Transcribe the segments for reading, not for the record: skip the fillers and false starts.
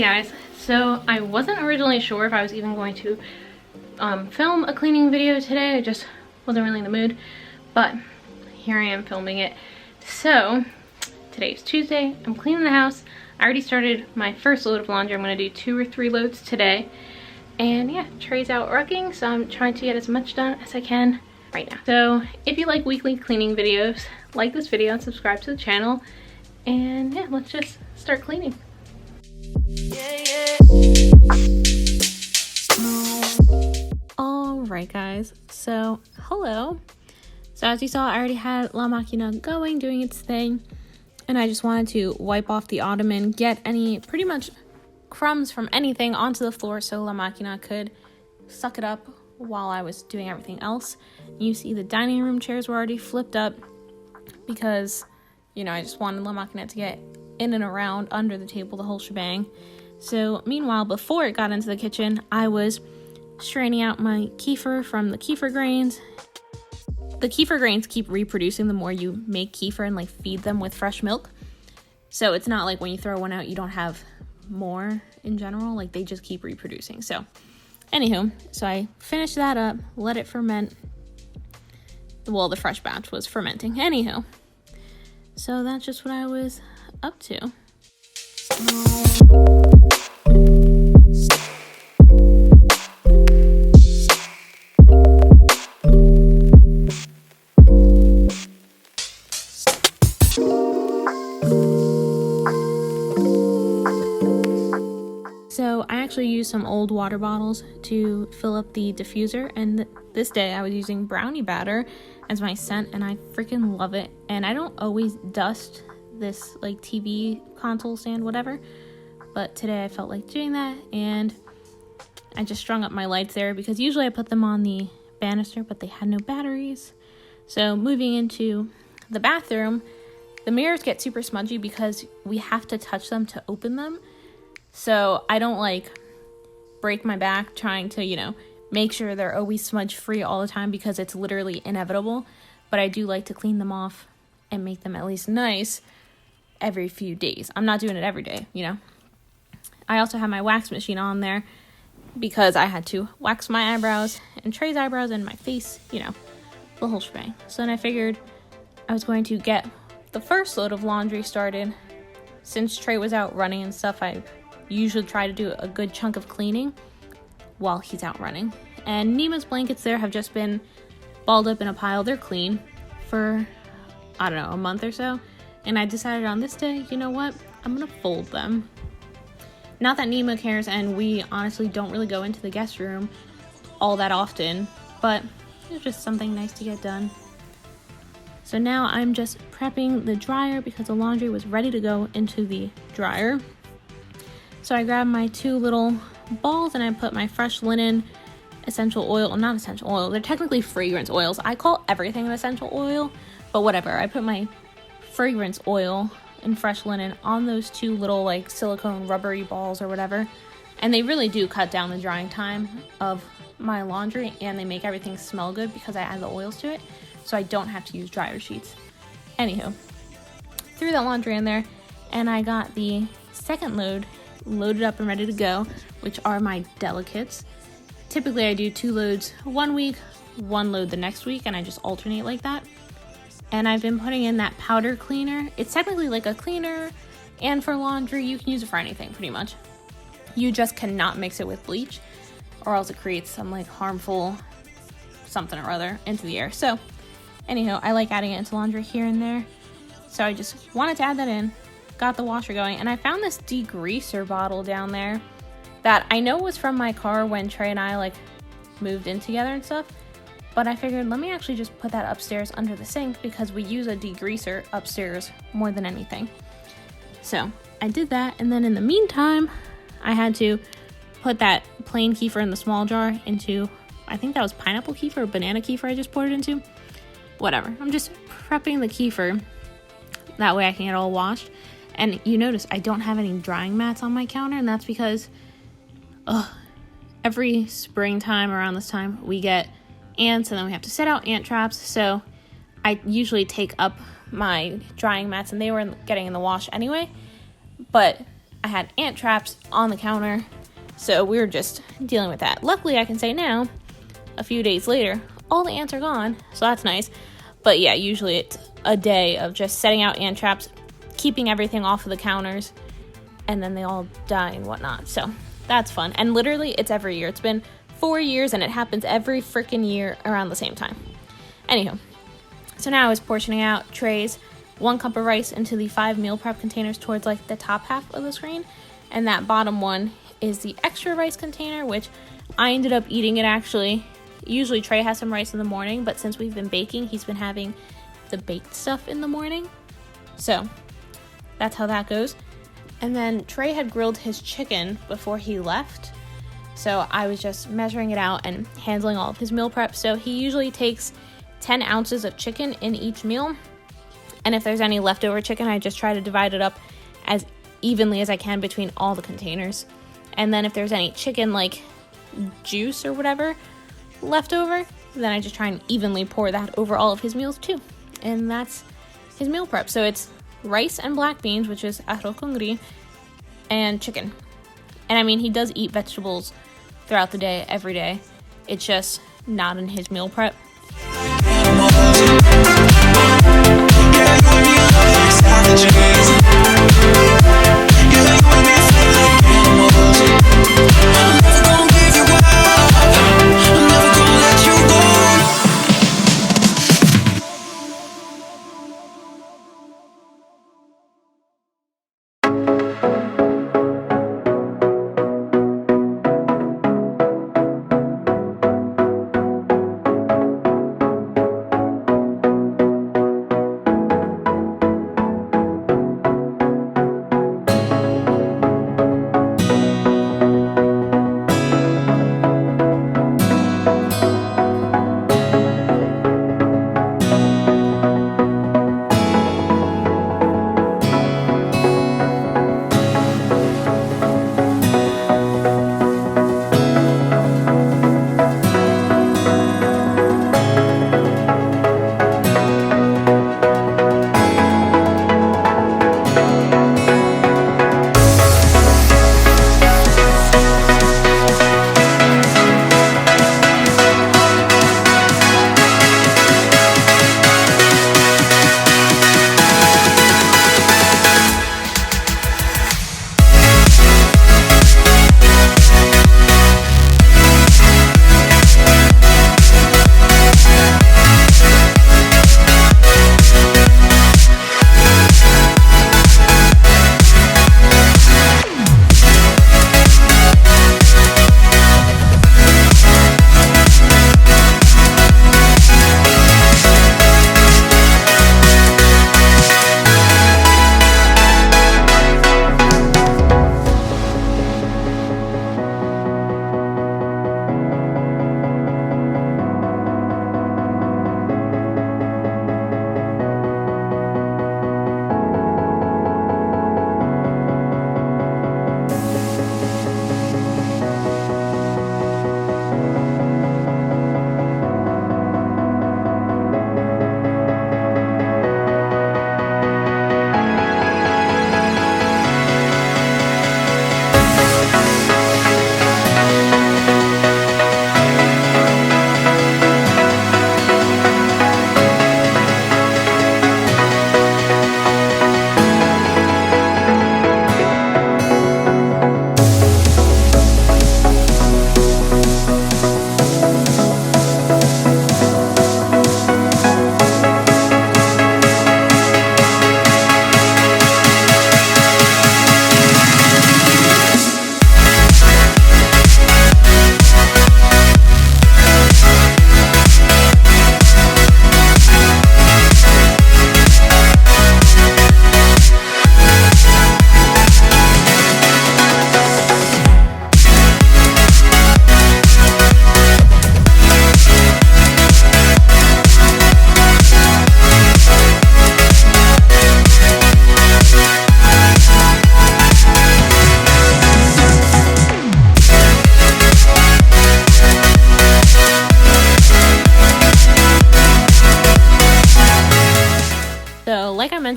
Hey guys, so I wasn't originally sure if I was even going to film a cleaning video today. I just wasn't really in the mood, but here I am filming it. So today's Tuesday, I'm cleaning the house. I already started my first load of laundry. I'm going to do 2 or 3 loads today. And yeah, Trey's out working, so I'm trying to get as much done as I can right now. So if you like weekly cleaning videos, like this video and subscribe to the channel. And yeah, let's just start cleaning. Alright guys, so hello. So as you saw, I already had La Machina going, doing its thing. And I just wanted to wipe off the ottoman, get any pretty much crumbs from anything onto the floor so La Machina could suck it up while I was doing everything else. You see the dining room chairs were already flipped up because, you know, I just wanted La Machina to get in and around under the table, the whole shebang. So meanwhile, before it got into the kitchen, I was straining out my kefir from the kefir grains. The kefir grains keep reproducing the more you make kefir and like feed them with fresh milk. So it's not like when you throw one out, you don't have more in general, like they just keep reproducing. So anywho, so I finished that up, let it ferment. Well, the fresh batch was fermenting. Anywho, so that's just what I was up to. So I actually used some old water bottles to fill up the diffuser, and this day I was using brownie batter as my scent, and I freaking love it. And I don't always dust this like TV console stand, whatever, but today I felt like doing that, and I just strung up my lights there because usually I put them on the banister, but they had no batteries. So moving into the bathroom, the mirrors get super smudgy because we have to touch them to open them. So I don't like break my back trying to, you know, make sure they're always smudge free all the time because it's literally inevitable. But I do like to clean them off and make them at least nice every few days. I'm not doing it every day, you know. I also have my wax machine on there because I had to wax my eyebrows and Trey's eyebrows and my face, you know, the whole shebang. So then I figured I was going to get the first load of laundry started. Since Trey was out running and stuff, I usually try to do a good chunk of cleaning while he's out running. And Nima's blankets there have just been balled up in a pile. They're clean for, I don't know, a month or so. And I decided on this day, you know what? I'm gonna fold them. Not that Nima cares, and we honestly don't really go into the guest room all that often, but it's just something nice to get done. So now I'm just prepping the dryer because the laundry was ready to go into the dryer. So I grabbed my 2 little balls and I put my fresh linen essential oil, not essential oil, they're technically fragrance oils. I call everything an essential oil, but whatever. I put my fragrance oil and fresh linen on those 2 little like silicone rubbery balls or whatever. And they really do cut down the drying time of my laundry, and they make everything smell good because I add the oils to it. So I don't have to use dryer sheets. Anywho, threw that laundry in there, and I got the second load loaded up and ready to go, which are my delicates. Typically I do 2 loads one week, 1 load the next week, and I just alternate like that. And I've been putting in that powder cleaner. It's technically like a cleaner, and for laundry you can use it for anything pretty much. You just cannot mix it with bleach or else it creates some like harmful something or other into the air. So anyhow, I like adding it into laundry here and there. So I just wanted to add that in. Got the washer going, and I found this degreaser bottle down there that I know was from my car when Trey and I like moved in together and stuff, but I figured let me actually just put that upstairs under the sink because we use a degreaser upstairs more than anything. So I did that, and then in the meantime I had to put that plain kefir in the small jar into, I think that was pineapple kefir or banana kefir I just poured it into. Whatever, I'm just prepping the kefir that way I can get it all washed. And you notice I don't have any drying mats on my counter, and that's because every springtime around this time we get ants, and then we have to set out ant traps. So I usually take up my drying mats, and they were getting in the wash anyway. But I had ant traps on the counter, so we were just dealing with that. Luckily, I can say now, a few days later, all the ants are gone, so that's nice. But yeah, usually it's a day of just setting out ant traps, keeping everything off of the counters, and then they all die and whatnot. So that's fun. And literally, it's every year. It's been 4 years, and it happens every freaking year around the same time. Anywho, so now I was portioning out trays, 1 cup of rice into the 5 meal prep containers towards like the top half of the screen, and that bottom one is the extra rice container, which I ended up eating it actually. Usually Trey has some rice in the morning, but since we've been baking, he's been having the baked stuff in the morning. So that's how that goes. And then Trey had grilled his chicken before he left, so I was just measuring it out and handling all of his meal prep. So he usually takes 10 ounces of chicken in each meal, and if there's any leftover chicken, I just try to divide it up as evenly as I can between all the containers. And then if there's any chicken like juice or whatever left over, then I just try and evenly pour that over all of his meals too. And that's his meal prep. So it's rice and black beans, which is arroz con gris, and chicken. And I mean, he does eat vegetables throughout the day, every day. It's just not in his meal prep.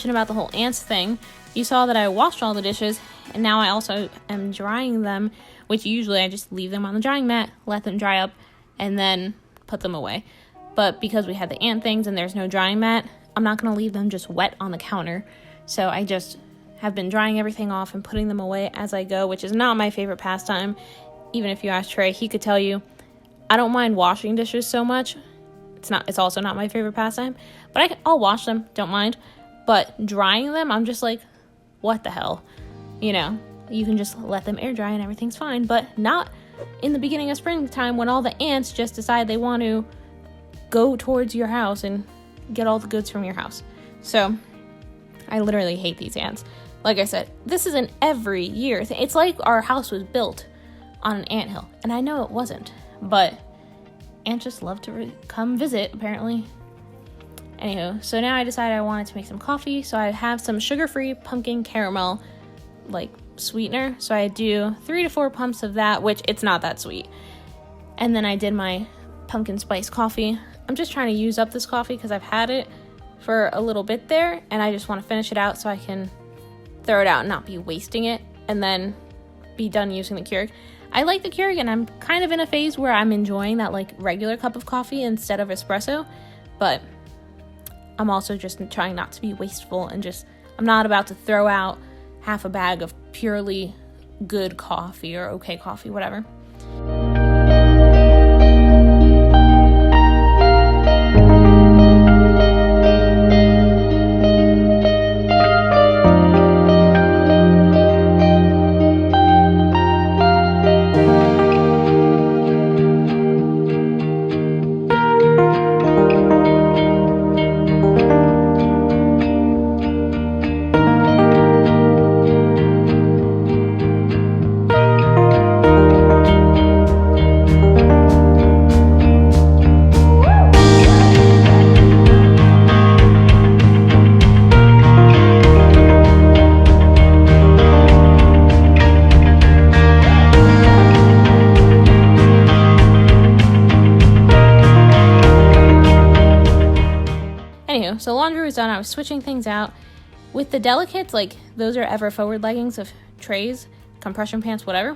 mention about the whole ants thing, you saw that I washed all the dishes, and now I also am drying them, which usually I just leave them on the drying mat, let them dry up, and then put them away. But because we had the ant things and there's no drying mat, I'm not going to leave them just wet on the counter. So I just have been drying everything off and putting them away as I go, which is not my favorite pastime. Even if you ask Trey, he could tell you, I don't mind washing dishes so much. It's also not my favorite pastime, but I'll wash them, don't mind. But drying them, I'm just like, what the hell? You know, you can just let them air dry and everything's fine, but not in the beginning of springtime when all the ants just decide they want to go towards your house and get all the goods from your house. So I literally hate these ants. Like I said, this is an every year thing. It's like our house was built on an anthill, and I know it wasn't, but ants just love to come visit, apparently. Anywho, so now I decided I wanted to make some coffee, so I have some sugar-free pumpkin caramel, like, sweetener. So I do 3 to 4 pumps of that, which it's not that sweet. And then I did my pumpkin spice coffee. I'm just trying to use up this coffee because I've had it for a little bit there, and I just want to finish it out so I can throw it out and not be wasting it, and then be done using the Keurig. I like the Keurig, and I'm kind of in a phase where I'm enjoying that like regular cup of coffee instead of espresso, but I'm also just trying not to be wasteful and I'm not about to throw out half a bag of purely good coffee or okay coffee, whatever. Anywho, so laundry was done. I was switching things out. With the delicates, like those are ever forward leggings of Trey's, compression pants, whatever.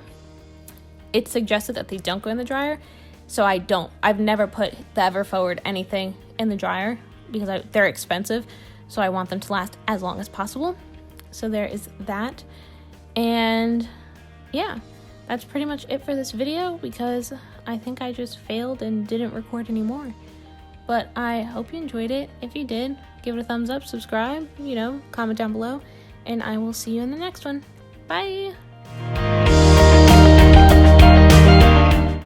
It's suggested that they don't go in the dryer, so I don't. I've never put the ever forward anything in the dryer because they're expensive, so I want them to last as long as possible. So there is that. And yeah, that's pretty much it for this video because I think I just failed and didn't record anymore. But I hope you enjoyed it. If you did, give it a thumbs up, subscribe, comment down below, and I will see you in the next one. Bye!